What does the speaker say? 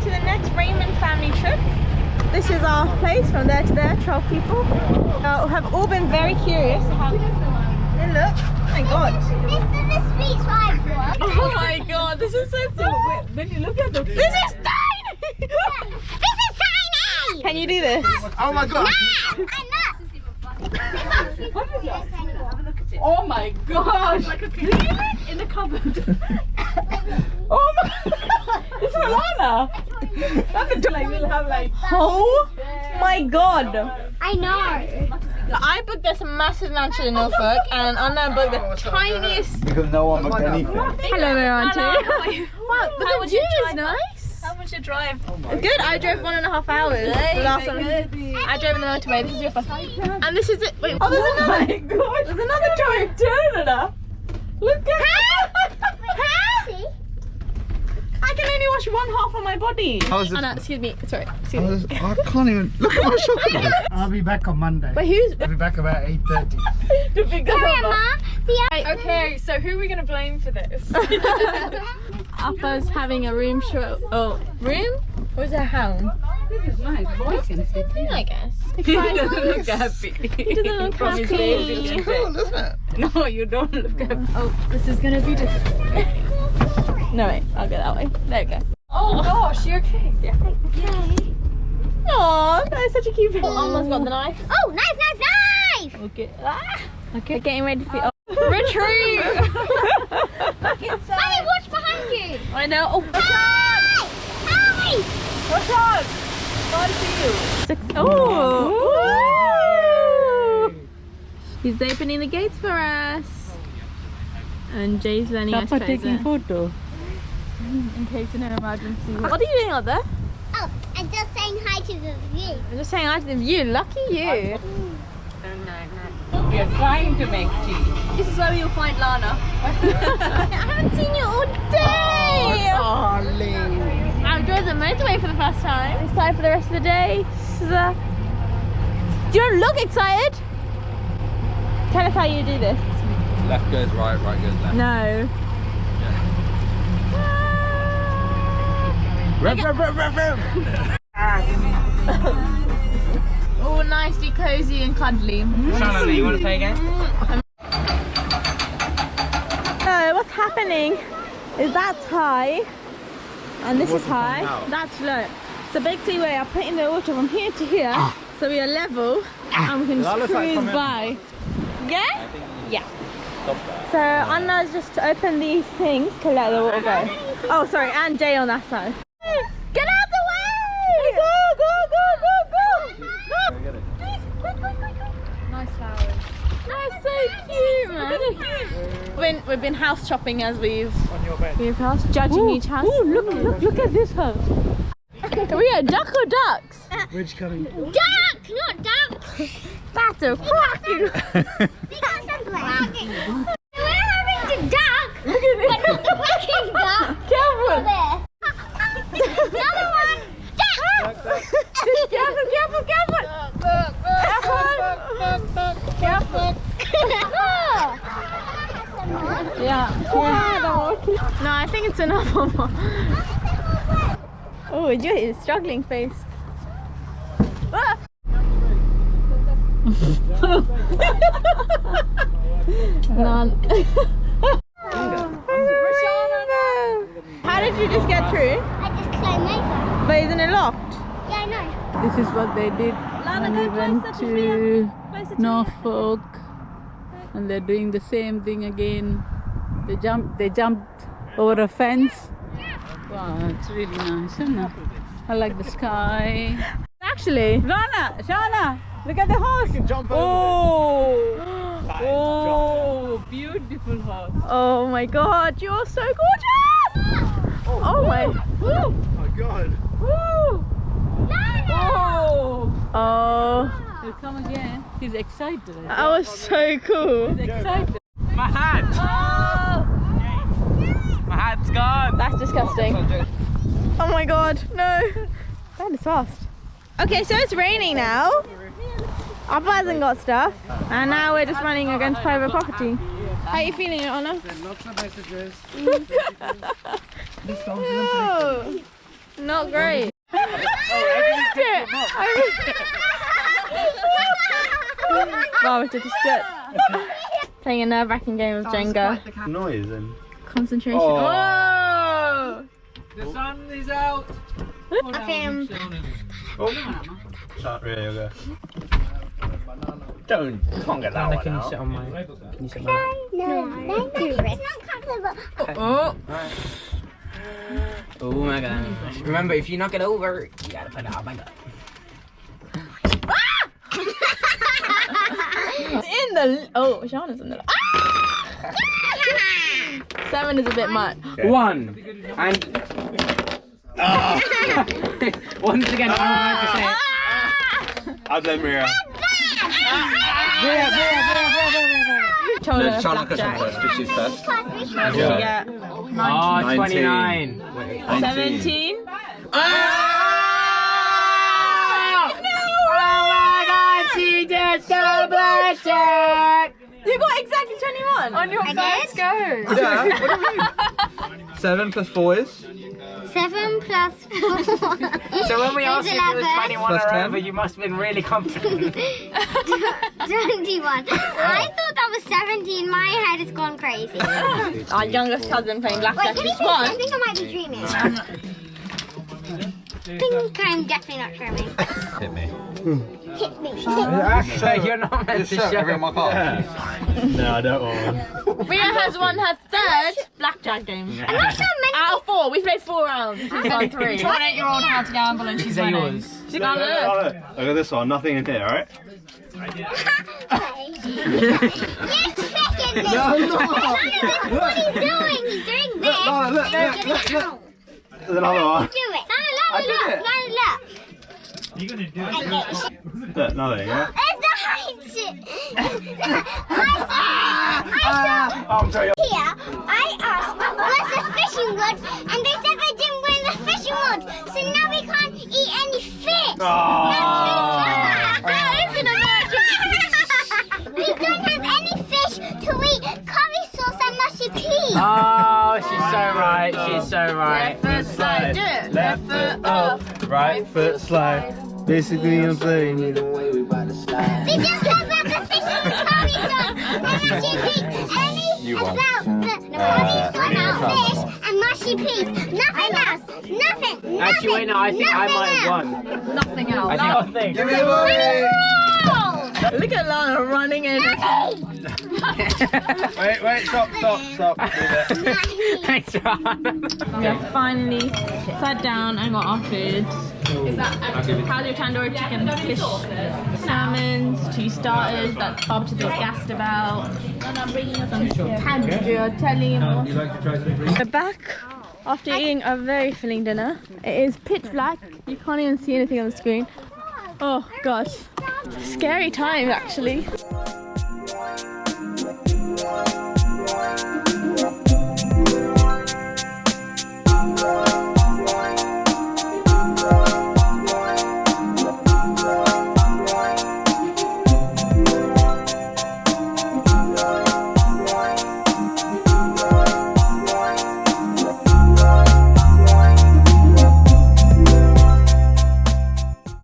to the next Raymond family trip. This is our place from there to there, 12 people. Have all been very curious how they look. Oh my god. This is the streets I walk. Oh my god, this is so cool. When you look at the This is tiny! This is tiny! Can you do this? Oh my god! I'm not! Oh my gosh! Like a in the cupboard. Oh my! It's for Lana. That's a like we'll have like. Oh my god! I know. I booked this massive mansion in Norfolk, and Anna booked the tiniest. Because no one booked anything. Hello, Auntie. Wow, but the view is nice. How was your drive? Good. I drove 1.5 hours. The last one. I drove in the motorway. This is your first time. And this is it. Wait. Oh, there's another. My gosh! There's another joint. Turn it up. Look at See? I can only wash one half of my body. How's it? Anna, excuse me. Sorry. Excuse me. I can't even look at my shopping. I'll be back on Monday. But who's? I'll be back about 8:30. Grandma, Okay, so who are we gonna blame for this? Appa's having a room show. Oh, room? Or is it a hound? This is nice. Boy can sit here. I guess. He doesn't look happy. He doesn't look From his happy. face, It's cool, isn't it? No, you don't look happy. Oh, this is gonna be difficult. No, wait. I'll go that way. There we go. Oh gosh, you okay? Yeah. Aw, that is such a cute picture. Almost got the knife. Oh, knife, knife, knife! Okay. Okay. We're getting ready for retreat. Mommy, watch behind you! I know. Oh, Hey! Hey! What's on? God for you. oh. He's opening the gates for us. And Jay's learning us Papa taking treasure. photo. In case of an emergency. What are you doing out there? Oh, I'm just saying hi to the view. I'm just saying hi to the view. Lucky you. We are trying to make tea. This is where we will find Lana. I haven't seen you all day. Darling. I drove the motorway for the first time. Excited for the rest of the day. Do you look excited? Tell us how you do this. Left goes right, right goes left. No. Rev, rev, rev, rev, rev. All nicely cozy and cuddly. Shannon, you want to play again? So what's happening is that's high and this is high. That's low. So basically we are putting the water from here to here so we are level and we can just cruise by. Yeah? Yeah. So Anna's just opened these things to let the water go. Oh sorry, and Jay on that side. Get out the way! Go, go, go, go, go! Nice flowers. That's so cute, man. We've been house shopping as we've passed, judging each house. Ooh, look at this house. Are we a duck or ducks? Which coming? Duck, not duck! That's a fucking. We're having the duck, but not the fucking duck. Careful! Another one! Duck! Careful, careful, careful! Careful! Yeah. No, I think it's enough. Oh, Joy is struggling face. Ah! None. How did you just get through? I just climbed over. But isn't it locked? Yeah, I know. This is what they did when we went to Norfolk, and they're doing the same thing again. They jumped over a fence. Wow, it's really nice, isn't it? I like the sky. Actually. Rana, Shana, look at the horse. Oh, beautiful horse. Oh my god, you're so gorgeous! Oh my. Oh my god. Woo! Oh! Oh, He'll come again. He's excited. that was so cool. He's excited. My hat. Oh! My hat's gone. That's disgusting. Oh my god, no. That is fast. Okay, so it's raining now. Appa hasn't got stuff. And now we're just running against private property. How are you feeling, Anna? Lots of messages. Whoa. Not great. Wow, it's just good. Playing a nerve-wracking game of Jenga. Noise and. Concentration. Oh. Oh! The sun is out. Okay. Can't really go. Can't get that one out. Sit on my. Can you sit on my? No, thank you. It's not comfortable. Oh! Oh my god. Remember, if you knock it over, you gotta put it out my gut. It's in the. Oh, Shauna's in the. Ah! 7 is a bit much. Okay. 1 and. Once again, I don't like to say it. I'll blame Mira. Chola, Shana BlackJack. because she's first. What did you get? Oh, 29. 17? Oh my god, she just got BlackJack! You got exactly 21 on your first go. Yeah, what do you mean? 7 plus 4 is? 7 plus 4. So when we asked you if it was 21 Plus or 10? over, you must have been really confident. 21. I thought that was 17. My head has gone crazy. Our youngest cousin playing Wait, BlackJack can you just think? I won. think I might be dreaming. I think I'm definitely not dreaming. Hit me. Hit me. So you're not meant to show. my car. No, I don't want one. Ria has won her 3rd BlackJack game. I'm not so many. Out of 4, we played 4 rounds. She's won 3. Taught 8-year-old how to gamble and she's These are winning. yours. Look, look. Look at this one, nothing in here, alright? You're tricking me. No, what he's doing. He's doing this. Look. There's another one. Do it. Look. You're gonna do it. Look, nothing, yeah? It's the height shit. I'm sorry. Here, I asked what's a fishing rod, and they said they didn't bring the fishing rod, so now we can't eat any fish. That is an emergency. We don't have any fish to eat curry sauce and mushy peas. Oh, she's so right. She's so right. Left foot slide, do it. Left foot up. Right foot slide. Basically, I'm saying. They just said that the fish and the curry sauce and mushy peas. About the curry sauce and fish and mushy peas. Nothing else. Nothing. Actually, wait, no, I think I might have won. Nothing else. I think. Give me the money! Look at Lana running in. Wait, stop. Do that. Thanks, Ron. We have finally sat down and got our food. How's your tandoori chicken? Fish, salmons, 2 starters that Bob was gassed about. Some tagliatelle. We're back after eating a very filling dinner. It is pitch black. You can't even see anything on the screen. Oh gosh, scary times actually.